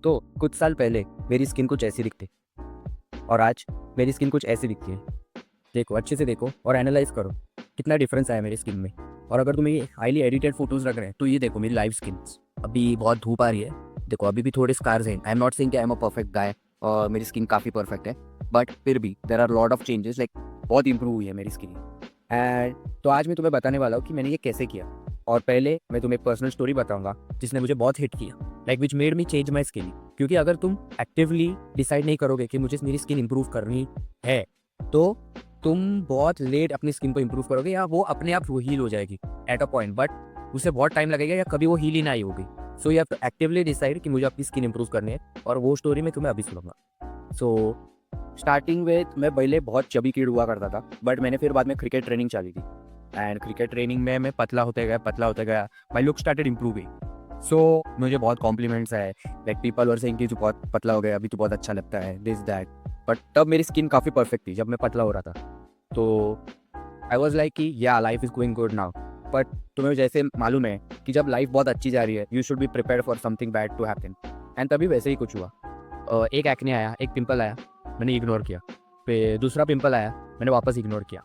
तो कुछ साल पहले मेरी स्किन कुछ ऐसी दिखती और आज मेरी स्किन कुछ ऐसी दिखती है। देखो, अच्छे से देखो और एनालाइज करो कितना डिफरेंस आया मेरी स्किन में। और अगर तुम्हें ये हाईली एडिटेड फोटोज लग रहे हैं तो ये देखो मेरी लाइव स्किन। अभी बहुत धूप आ रही है, देखो अभी भी थोड़े स्कार्स हैं। आई एम नॉट सेइंग कि I am a perfect guy और मेरी स्किन काफ़ी परफेक्ट है, बट फिर भी there are lot of changes, like बहुत इंप्रूव हुई है मेरी स्किन। एंड तो आज मैं तुम्हें बताने वाला हूँ कि मैंने ये कैसे किया। और पहले मैं तुम्हें पर्सनल स्टोरी बताऊंगा जिसने मुझे बहुत हिट किया, like which made me change my skin. क्योंकि अगर तुम एक्टिवली डिसाइड नहीं करोगे कि मुझे मेरी स्किन इंप्रूव करनी है तो तुम बहुत लेट अपनी स्किन को इंप्रूव करोगे, या वो अपने आप वो हील हो जाएगी एट अ पॉइंट, बट उसे बहुत टाइम लगेगा या कभी वो हील ही नहीं होगी। So you have to actively decide कि मुझे अपनी स्किन इंप्रूव करनी है, और वो स्टोरी मैं तुम्हें अभी सुनाऊंगा। सो स्टार्टिंग में मैं पहले बहुत चबी किड हुआ करता था, बट मैंने फिर बाद में क्रिकेट ट्रेनिंग चाली थी। एंड क्रिकेट ट्रेनिंग में मैं पतला होते गया, माई लुक स्टार्टेड इम्प्रूविंग। सो मुझे बहुत कॉम्प्लीमेंट्स आए, लाइक पीपल वर सेइंग कि तू बहुत पतला हो गया, अभी तू बहुत अच्छा लगता है, दिस दैट। बट तब मेरी स्किन काफ़ी परफेक्ट थी जब मैं पतला हो रहा था। तो आई वॉज लाइक कि या life is going good now. But तुम्हें जैसे मालूम है कि जब लाइफ बहुत अच्छी जा रही है you should be prepare for something bad to happen. And तभी वैसे ही कुछ हुआ। एक एक्ने आया, एक पिंपल आया, मैंने इग्नोर किया। फिर दूसरा पिंपल आया, मैंने वापस इग्नोर किया।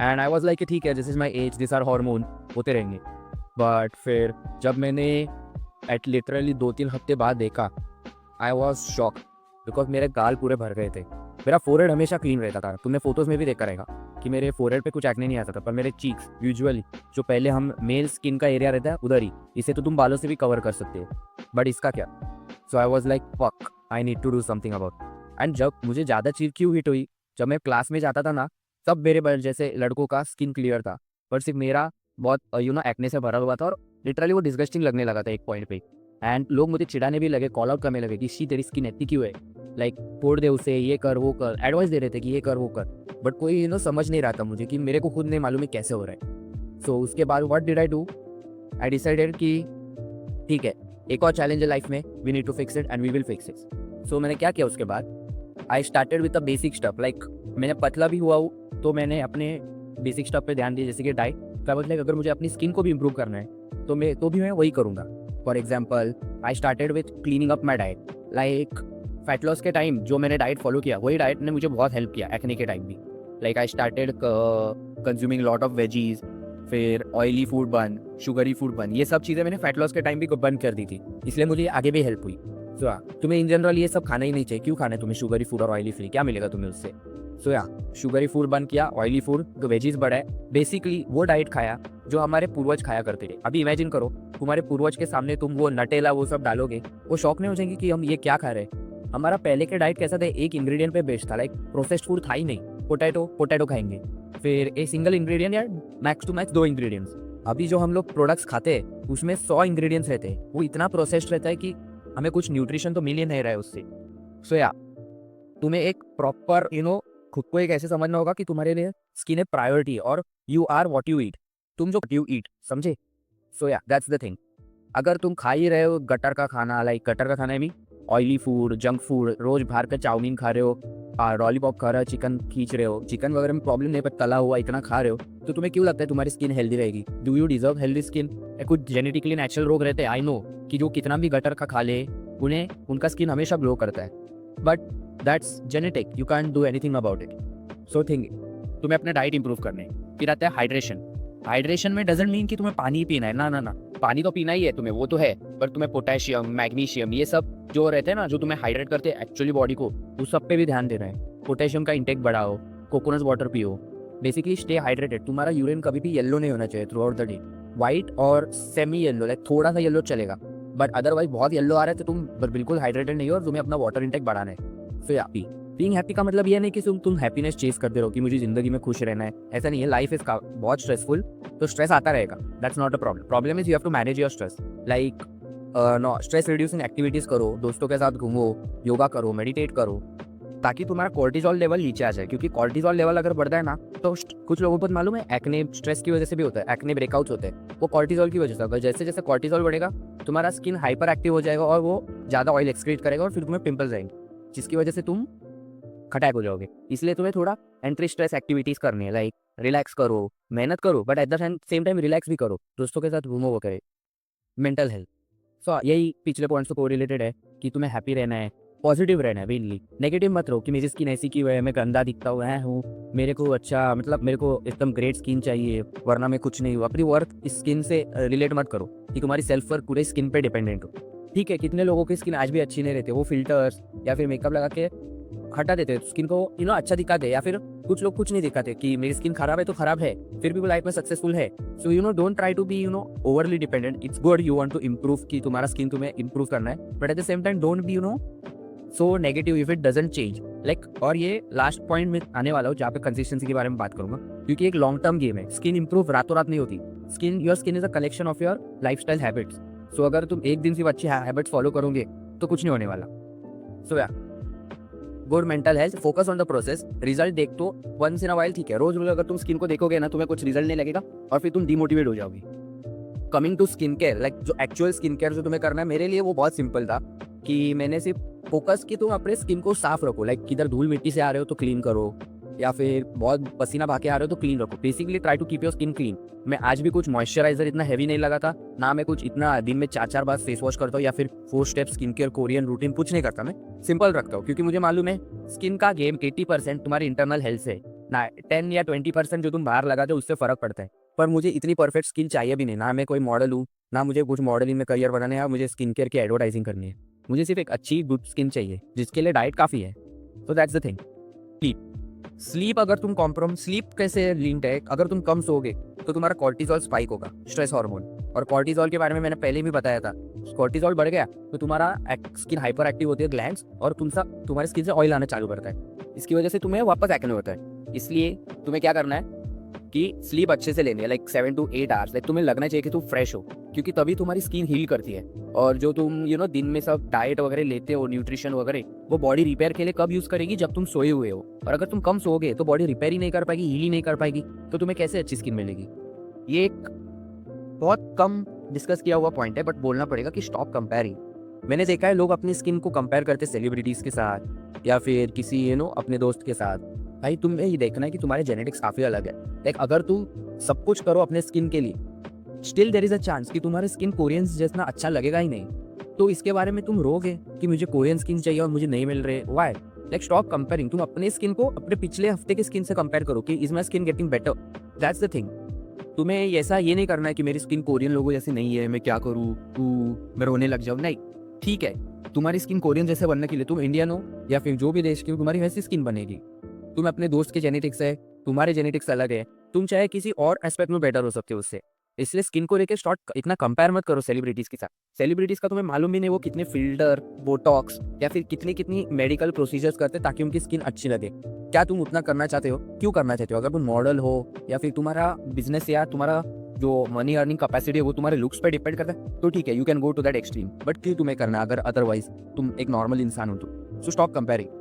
एंड आई वॉज लाइक कि ठीक है, this is my age, this are hormone, होते रहेंगे। बट फिर जब मैंने एट लिटरली 2-3 हफ्ते बाद देखा, आई वॉज शॉक, बिकॉज मेरे गाल पूरे भर गए थे। मेरा फोरहेड हमेशा क्लीन रहता था, तुमने फोटोज में भी देखा रहेगा कि मेरे फोरहेड पे कुछ एक्ने नहीं आता था, पर मेरे चीक्स यूजुअली जो पहले हम मेल स्किन का एरिया रहता है उधर ही, इसे तो तुम बालों से भी कवर कर सकते हो, बट इसका क्या। So I was like fuck, I need to do something about. And जब मुझे ज़्यादा चीज क्यों हिट हुई, जब मैं क्लास में जाता था ना, सब मेरे जैसे लड़कों का स्किन क्लियर था, पर सिर्फ मेरा बहुत एक्ने से भरा हुआ था, और लिटरली वो डिस्गस्टिंग लगने लगा था एक पॉइंट पे। एंड लोग मुझे चिढ़ाने भी लगे, कॉल आउट करने लगे कि शी तेरी स्किन इतनी क्यों है, लाइक तोड़ दे उसे, ये कर वो कर, एडवाइस दे रहे थे कि ये कर वो कर। बट कोई समझ नहीं रहा था मुझे, कि मेरे को खुद नहीं मालूम है कैसे हो रहा है। सो उसके बाद what did I do, I decided कि ठीक है, एक और चैलेंज है लाइफ में, we need to fix it and we will fix it. So मैंने क्या किया उसके बाद, I started with the basic stuff, like मैंने पतला भी हुआ हूँ तो मैंने अपने बेसिक स्टफ पे ध्यान दिया, जैसे कि डाइट। तो लाइक अगर मुझे अपनी स्किन को भी इंप्रूव करना है तो भी मैं वही करूँगा। For example, I started with cleaning up my diet, like fat loss के टाइम जो मैंने डाइट फॉलो किया वही डाइट ने मुझे बहुत हेल्प किया एक्ने के टाइम भी। Like I started consuming lot of veggies, फिर ऑयली फूड बंद, शुगरी फूड बंद, ये सब चीज़ें मैंने फैट लॉस के टाइम भी बंद कर दी थी, इसलिए मुझे आगे भी हेल्प हुई। सो तुम्हें इन जनरल ये सब खाना ही नहीं चाहिए, क्यों खाना है तुम्हें शुगरी फूड और ऑयली फ्री, क्या मिलेगा तुम्हें उससे। सो शुगरी फूड बंद किया, ऑयली फूड, तो वेजीज बढ़ाए, बेसिकली वो डाइट खाया जो हमारे पूर्वज खाया करते थे। अभी इमेजिन करो, तुम्हारे पूर्वज के सामने तुम वो नटेला वो सब डालोगे, वो शौक नहीं हो जाएंगे कि हम ये क्या खा रहे हैं। हमारा पहले के डाइट कैसा था, एक इंग्रेडिएंट पे बेस्ड था, लाइक प्रोसेस्ड फूड था ही नहीं। पोटैटो पोटैटो खाएंगे, फिर एक सिंगल इंग्रेडिएंट या मैक्स टू मैक्स 2 इंग्रेडिएंट्स। अभी जो हम लोग प्रोडक्ट्स खाते हैं उसमें 100 इंग्रेडिएंट्स रहते हैं, वो इतना प्रोसेस्ड रहता है कि हमें कुछ न्यूट्रिशन तो मिल ही नहीं रहा है उससे। सो तुम्हें एक प्रॉपर खुद को एक ऐसे समझना होगा कि तुम्हारे लिए स्किन है प्रायोरिटी, और you are what you eat, तुम जो यू ईट, समझे। So that's the thing. अगर तुम खा ही रहे हो गटर का खाना, लाइक गटर का खाना है भी ऑयली फूड, जंक फूड, रोज बाहर का चाउमीन खा रहे हो, लॉलीपॉप खा रहे हो, चिकन खींच रहे हो, चिकन वगैरह में प्रॉब्लम नहीं, पर तला हुआ इतना खा रहे हो, तो तुम्हें क्यों लगता है तुम्हारी स्किन हेल्दी रहेगी। Do you deserve healthy skin. कुछ जेनेटिकली नेचुरल रोग रहते हैं, आई नो, कि जो कितना भी गटर का खा ले उन्हें उनका स्किन हमेशा ग्लो करता है, but that's genetic, you can do anything about it. So think, तुम्हें अपना डाइट इंप्रूव करने। फिर आता है हाइड्रेशन। हाइड्रेशन में डजंट मीन कि तुम्हें पानी ही पीना है, ना ना ना, पानी तो पीना ही है तुम्हें, वो तो है, पर तुम्हें पोटेशियम, मैग्नीशियम, ये सब जो रहते हैं ना, जो तुम्हें हाइड्रेट करते हैं एक्चुअली बॉडी को, उस सब पे भी ध्यान देना है। पोटेशियम का इंटेक बढ़ाओ, कोकोनट वाटर पियो, बेसिकली स्टे हाइड्रेटेड। तुम्हारा यूरिन कभी भी येलो नहीं होना चाहिए through out the day, white और सेमी येलो, लाइक थोड़ा सा येलो चलेगा, बट अदरवाइज बहुत येलो आ रहा है तो तुम बिल्कुल हाइड्रेटेड नहीं हो, और तुम्हें अपना वाटर इंटेक बढ़ाना है। सो बीइंग हैप्पी का मतलब ये नहीं कि तुम हैप्पीनेस चेस करते रहो कि मुझे जिंदगी में खुश रहना है, ऐसा नहीं है। लाइफ इज बहुत स्ट्रेसफुल, तो स्ट्रेस आता रहेगा, that's not a problem. Problem is you have to manage your stress, like no stress reducing activities करो, दोस्तों के साथ घूमो, योगा करो, मेडिटेट करो, ताकि तुम्हारा कॉर्टिसोल लेवल नीचे आ जाए। क्योंकि कॉर्टिसोल लेवल अगर बढ़ता है ना, तो कुछ लोगों को मालूम है एक्ने स्ट्रेस की वजह से भी होता है, एक्ने ब्रेकआउट्स होते हैं, वो कॉर्टिसोल की वजह से। अगर जैसे जैसे कॉर्टिसोल बढ़ेगा तुम्हारा स्किन हाइपर एक्टिव हो जाएगा, और वो ज़्यादा ऑयल एक्सक्रीट करेगा, और फिर तुम्हें पिंपल्स आएंगे, जिसकी वजह से तुम खटाक हो जाओगे। इसलिए तुम्हें थोड़ा एंटी स्ट्रेस एक्टिविटीज करनी है, लाइक रिलैक्स करो, मेहनत करो, but at the same time relax भी करो, दोस्तों के साथ घूमो, वो करे, मेंटल हेल्थ। सो यही पिछले पॉइंट्स से कोरिलेटेड है कि तुम्हें हैप्पी रहना है, पॉजिटिव रहना है मेनली। नेगेटिव मत रहो कि मेरी स्किन ऐसी क्यों है, मैं गंदा दिखता हुआ है हूँ, मेरे को अच्छा मतलब मेरे को एकदम ग्रेट स्किन चाहिए वरना मैं कुछ नहीं हूँ। अपनी वर्थ इस स्किन से रिलेट मत करो कि तुम्हारी सेल्फ वर्थ पूरे स्किन पे डिपेंडेंट हो। ठीक है, कितने लोगों की स्किन आज भी अच्छी नहीं रहती, वो फिल्टर्स या फिर मेकअप लगा के हटा देते स्किन को अच्छा दिखाते, या फिर कुछ लोग कुछ नहीं दिखाते कि मेरी स्किन खराब है तो खराब है, फिर भी वो लाइफ में सक्सेसफुल है। So don't try to be overly dependent. It's good you want to improve कि तुम्हारा स्किन तुम्हें इम्प्रूव करना है, but at the same time don't be so negative if it doesn't change like. और ये last point में आने वाला हूँ जहाँ पे कंसिस्टेंसी के बारे में बात करूंगा, क्योंकि एक लॉन्ग टर्म गेम है। स्किन इंप्रूव रातों रात नहीं होती। Your skin is a collection of your lifestyle habits. So अगर तुम एक दिन सिर्फ अच्छी हैबिट्स फॉलो करोगे तो कुछ नहीं होने वाला। सो या good mental health, focus on the process. Result देख तो वंस इन अ वाइल ठीक है, रोज रोज अगर तुम स्किन को देखोगे ना तुम्हें कुछ रिजल्ट नहीं लगेगा और फिर तुम डिमोटिवेट हो जाओगे। Coming to skin care, like जो एक्चुअल स्किन केयर जो तुम्हें करना है, मेरे लिए वो बहुत सिंपल था कि मैंने सिर्फ फोकस कि तुम अपने स्किन को साफ रखो। लाइक किधर धूल मिट्टी से आ रहे हो तो क्लीन करो, या फिर बहुत पसीना बहा के आ रहे हो तो क्लीन रखो। Basically try to keep your skin clean. मैं आज भी कुछ मॉइस्चराइजर इतना हैवी नहीं लगाता, ना मैं कुछ इतना दिन में 4-4 बार फेस वॉश करता हूँ या फिर 4 step skin care Korean routine कुछ नहीं करता। मैं सिंपल रखता हूँ क्योंकि मुझे मालूम है स्किन का गेम 80% तुम्हारी इंटरनल हेल्थ से ना 10 या 20% जो तुम बाहर लगाते हो उससे फर्क पड़ता है। पर मुझे इतनी परफेक्ट स्किन चाहिए भी नहीं, ना मैं कोई मॉडल हूँ, ना मुझे कुछ मॉडलिंग में करियर बनाने है, मुझे स्किन केयर की एडवर्टाइजिंग करनी है। मुझे सिर्फ एक अच्छी गुड स्किन चाहिए जिसके लिए डाइट काफ़ी है। सो दैट्स द थिंग। स्लीप अगर तुम स्लीप कैसे लिंक्ड है, अगर तुम कम सोओगे तो तुम्हारा कॉर्टिसोल स्पाइक होगा, स्ट्रेस हार्मोन। और कॉर्टिसोल के बारे में मैंने पहले भी बताया था। कॉर्टिसोल बढ़ गया तो तुम्हारा स्किन हाइपर एक्टिव होती है ग्लैंड्स, और तुम्हारी स्किन से ऑयल आना चालू करता है। इसकी वजह से तुम्हें वापस एक्ने होता है। इसलिए तुम्हें क्या करना है कि स्लीप अच्छे से लेनी है, लाइक 7 to 8 आवर्स। लाइक तुम्हें लगना चाहिए कि तुम फ्रेश हो, क्योंकि तभी तुम्हारी स्किन हील करती है। और जो तुम दिन में सब डाइट वगैरह लेते हो, न्यूट्रिशन वगैरह, वो बॉडी रिपेयर के लिए कब यूज करेगी, जब तुम सोए हुए हो। और अगर तुम कम सोओगे तो बॉडी रिपेयर ही नहीं कर पाएगी, हील ही नहीं कर पाएगी, तो तुम्हें कैसे अच्छी स्किन मिलेगी। ये एक बहुत कम डिस्कस किया हुआ पॉइंट है, बट बोलना पड़ेगा कि स्टॉप कंपेयरिंग। मैंने देखा है लोग अपनी स्किन को कंपेयर करते सेलिब्रिटीज के साथ या फिर किसी अपने दोस्त के साथ। भाई तुम्हें ये देखना है कि तुम्हारे जेनेटिक्स काफ़ी अलग है। लाइक अगर तुम सब कुछ करो अपने स्किन के लिए, still there is a chance कि तुम्हारे स्किन कोरियंस जैसा अच्छा लगेगा ही नहीं। तो इसके बारे में तुम रोगे कि मुझे कोरियन स्किन चाहिए और मुझे नहीं मिल रहे, व्हाई। Like stop comparing. तुम अपने स्किन को अपने पिछले हफ्ते की स्किन से कंपेयर करो कि is my skin getting better. That's the thing. तुम्हें ऐसा ये नहीं करना है कि मेरी स्किन कोरियन लोगों जैसी नहीं है, मैं क्या करूँ, मैं रोने लग जाऊँ। नहीं, ठीक है, तुम्हारी स्किन कोरियन जैसे बनने के लिए तुम इंडियन हो या फिर जो भी देश की हो, तुम्हारी वैसी स्किन बनेगी। तुम अपने दोस्त के जेनेटिक्स है, तुम्हारे जेनेटिक्स अलग है, तुम चाहे किसी और एस्पेक्ट में बेटर हो सकते हो उससे। इसलिए स्किन को लेकर इतना कंपेयर मत करो सेलिब्रिटीज के साथ। सेलिब्रिटीज का तुम्हें मालूम भी नहीं वो कितने फिल्टर, बोटॉक्स या फिर कितनी मेडिकल प्रोसीजर्स करते ताकि उनकी स्किन अच्छी लगे। क्या तुम उतना करना चाहते हो? क्यों करना चाहते हो? अगर तुम मॉडल हो या फिर तुम्हारा बिजनेस या तुम्हारा जो मनी अर्निंग कैपेसिटी है वो तुम्हारे लुक्स पे डिपेंड करता है, तो ठीक है, you can go to that extreme. But क्यों तुम्हें करना अगर अदरवाइज तुम एक नॉर्मल इंसान हो तो? So stop comparing.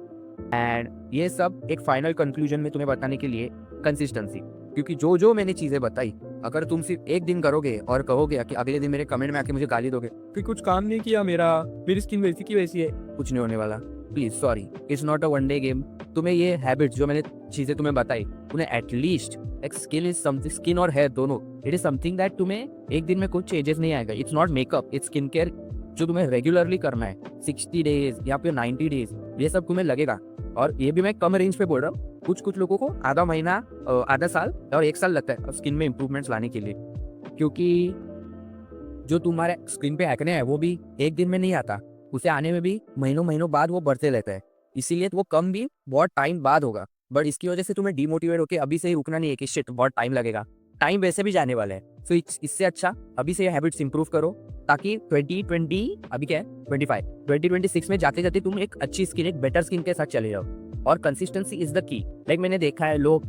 एंड ये सब एक फाइनल कंक्लूजन में तुम्हें बताने के लिए कंसिस्टेंसी, क्योंकि जो मैंने चीज़ें बताई, अगर तुम सिर्फ एक दिन करोगे और कहोगे कि अगले दिन मेरे कमेंट में आके मुझे गाली दोगे कि कुछ काम नहीं किया, मेरी स्किन वैसी की वैसी है, कुछ नहीं होने वाला। Please sorry, it's not a one day game. तुम्हें ये हैबिट्स जो मैंने चीज़ें तुम्हें बताई, उन्हें एटलीस्ट एक स्किन इज समथिंग, स्किन और हेयर दोनों, इट इज समथिंग दैट तुम्हें एक दिन में कुछ चेंजेस नहीं आएगा। It's not makeup, it's skin care जो तुम्हें रेगुलरली करना है, 60 डेज या फिर 90 डेज, ये सब तुम्हें लगेगा। और ये भी मैं कम रेंज पे बोल रहा हूँ, कुछ लोगों को आधा महीना, आधा साल और 1 साल लगता है स्किन में इंप्रूवमेंट्स लाने के लिए, क्योंकि जो तुम्हारे स्किन पे एक्ने है वो भी एक दिन में नहीं आता, उसे आने में भी महीनों बाद वो बढ़ते रहता है। इसीलिए वो कम भी बहुत टाइम बाद होगा, बट इसकी वजह से तुम्हें डिमोटिवेट होकर अभी से ही रुकना नहीं है कि शिट बहुत टाइम लगेगा। टाइम वैसे भी जाने वाला है। सो इससे अच्छा अभी से ये हैबिट्स इंप्रूव करो, ताकि 2020 अभी क्या है 2026 में जाते जाते तुम एक अच्छी स्किन, एक बेटर स्किन के साथ चले जाओ। और consistency is the key. Like मैंने देखा है लोग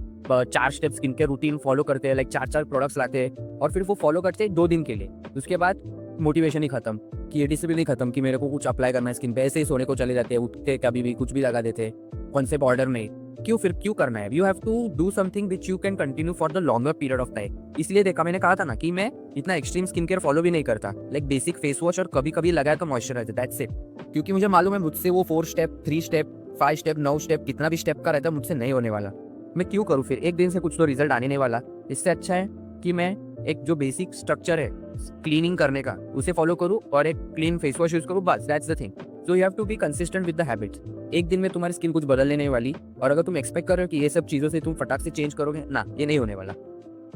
4 step skin care routine follow करते हैं, लाइक 4 प्रोडक्ट्स लाते हैं और फिर वो फॉलो करते हैं 2 दिन के लिए, उसके बाद मोटिवेशन ही खत्म, कि डिसिप्लिन ही खत्म कि मेरे को कुछ अप्लाई करना है स्किन पे, ऐसे ही सोने को चले जाते हैं, उठते कभी भी कुछ भी लगा देते, कॉन्सेप्ट ऑर्डर नहीं। क्यों करना है? You have to do something which you can continue for the longer period of time. इसलिए देखा, मैंने कहा था ना कि मैं इतना एक्सट्रीम स्किन केयर फॉलो भी नहीं करता, लाइक बेसिक फेस वॉश और कभी कभी लगाया तो मॉइस्चराइजर, दैट्स इट। क्योंकि मुझे मालूम है मुझसे वो 4 स्टेप, 3 स्टेप, 5 स्टेप, 9 स्टेप, कितना भी स्टेप का रहता है मुझसे नहीं होने वाला। मैं क्यों करूँ फिर? एक दिन से कुछ तो रिजल्ट आने नहीं वाला। इससे अच्छा है कि मैं एक जो बेसिक स्ट्रक्चर है क्लीनिंग करने का उसे फॉलो करूँ और एक क्लीन फेस वॉश यूज़ करूँ, बस that's the thing. So you have to be consistent with the habits. एक दिन में तुम्हारी स्किन कुछ बदलने नहीं वाली, और अगर तुम एक्सपेक्ट कर रहे हो कि ये सब चीज़ों से तुम फटाक से चेंज करोगे, ना, ये नहीं होने वाला।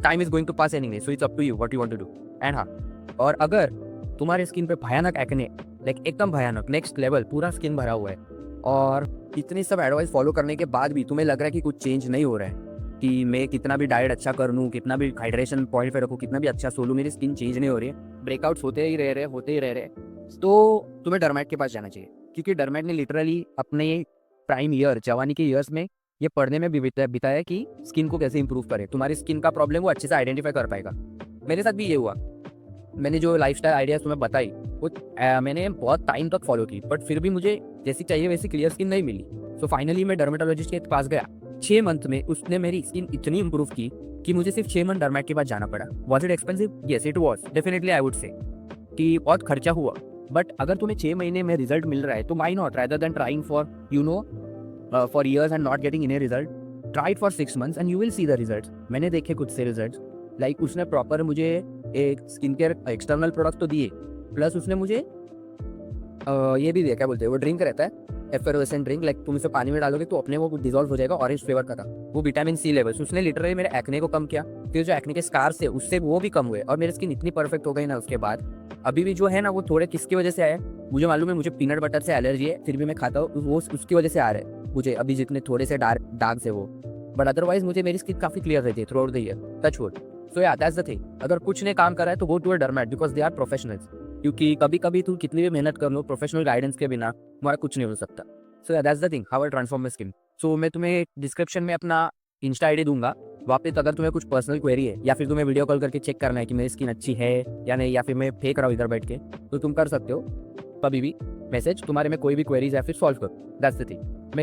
Time is going to pass anyway, so it's up to you what you want to do. And हाँ, और अगर तुम्हारे स्किन पे भयानक एक्ने, लाइक एकदम भयानक नेक्स्ट लेवल, पूरा स्किन भरा हुआ है, और इतनी सब एडवाइस फॉलो करने के बाद भी तुम्हें लग रहा है कि कुछ चेंज नहीं हो रहा है, कि मैं कितना भी डाइट अच्छा कर लूँ, कितना भी हाइड्रेशन पॉइंट पे रखूँ, कितना भी अच्छा सो लूँ, मेरी स्किन चेंज नहीं हो रही है, ब्रेकआउट्स होते ही रह रहे, तो तुम्हें डर्मेट के पास जाना चाहिए। क्योंकि डर्मेट ने लिटरली अपने प्राइम ईयर, जवानी के ईयर्स में ये पढ़ने में भी बिताया कि स्किन को कैसे इंप्रूव करे, तुम्हारी स्किन का प्रॉब्लम वो अच्छे से आइडेंटिफाई कर पाएगा। मेरे साथ भी ये हुआ। मैंने जो लाइफस्टाइल आइडियाज तुम्हें बताई वो मैंने बहुत टाइम तक फॉलो की, बट फिर भी मुझे जैसी चाहिए वैसी क्लियर स्किन नहीं मिली। सो फाइनली मैं डर्मेटोलॉजिस्ट के पास गया। 6 मंथ में उसने मेरी स्किन इतनी इंप्रूव की कि मुझे सिर्फ 6 मंथ डर्मेट के पास जाना पड़ा। Was it expensive? Yes it was, definitely I would say कि बहुत खर्चा हुआ। बट अगर तुम्हें 6 महीने में रिजल्ट मिल रहा है तो why not, rather than trying for for years and not getting any result, try it for 6 months and you will see the result. मैंने देखे खुद से रिजल्ट। लाइक उसने प्रॉपर मुझे एक स्किन केयर एक्सटर्नल प्रोडक्ट तो दिए, प्लस उसने मुझे ये भी दिया, क्या बोलते हैं वो ड्रिंक रहता है एफेरोसेंट ड्रिंक, लाइक तुम इसे पानी में डालोगे तो अपने वो डिजॉल्व हो जाएगा, ऑरेंज फ्लेवर का था वो, विटामिन सी लेवल्स। उसने लिटरली मेरे एक्ने को कम किया, फिर जो एक्ने के स्कार्स थे उससे वो भी कम हुए, और मेरी स्किन इतनी परफेक्ट हो गई ना उसके बाद। अभी भी जो है ना वो थोड़े किसकी वजह से आया मुझे मालूम है, मुझे पीनट बटर से एलर्जी है, फिर भी मैं खाता हूँ, वो उसकी वजह से आ रहा है मुझे अभी जितने थोड़े से दाग से वो, बट अदरवाइज मुझे मेरी स्किन काफी क्लियर रहती है throughout the year, touch wood. So yeah that's the thing, अगर कुछ ने काम करा है तो go to a dermat because they are professionals. क्योंकि कभी कभी तू कितनी भी मेहनत कर लो, प्रोफेशनल गाइडेंस के बिना तुम्हारा कुछ नहीं हो सकता। So yeah that's the thing, how I transform my skin. So मैं तुम्हें डिस्क्रिप्शन में अपना इंस्टा आईडी दूंगा, वहाँ पे अगर तुम्हें कुछ पर्सनल क्वेरी है या फिर तुम्हें वीडियो कॉल करके चेक करना है कि मेरी स्किन अच्छी है या नहीं, या फिर मैं फेंक रहा हूँ इधर बैठ के, तो तुम कर सकते हो कभी भी मैसेज, तुम्हारे में कोई भी क्वेरीज या फिर सॉल्व करो। That's the thing.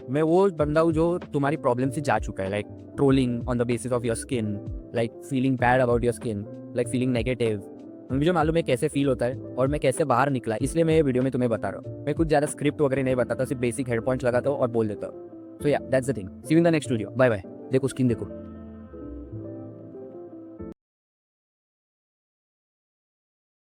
मैं वो बंदा हूँ जो तुम्हारी प्रॉब्लम से जा चुका है, like trolling on the basis of your skin, like feeling bad about your skin, like feeling negative. मुझे मालूम है कैसे फील होता है और मैं कैसे बाहर निकला, इसलिए मैं ये वीडियो में तुम्हें बता रहा हूँ। मैं कुछ ज़्यादा स्क्रिप्ट वगैरह नहीं बताता, सिर्फ बेसिक हेड पॉइंट्स लगाता हूँ और बोल देता हूँ। So yeah that's the thing, see you in the next video, bye bye. देखो स्किन देखो।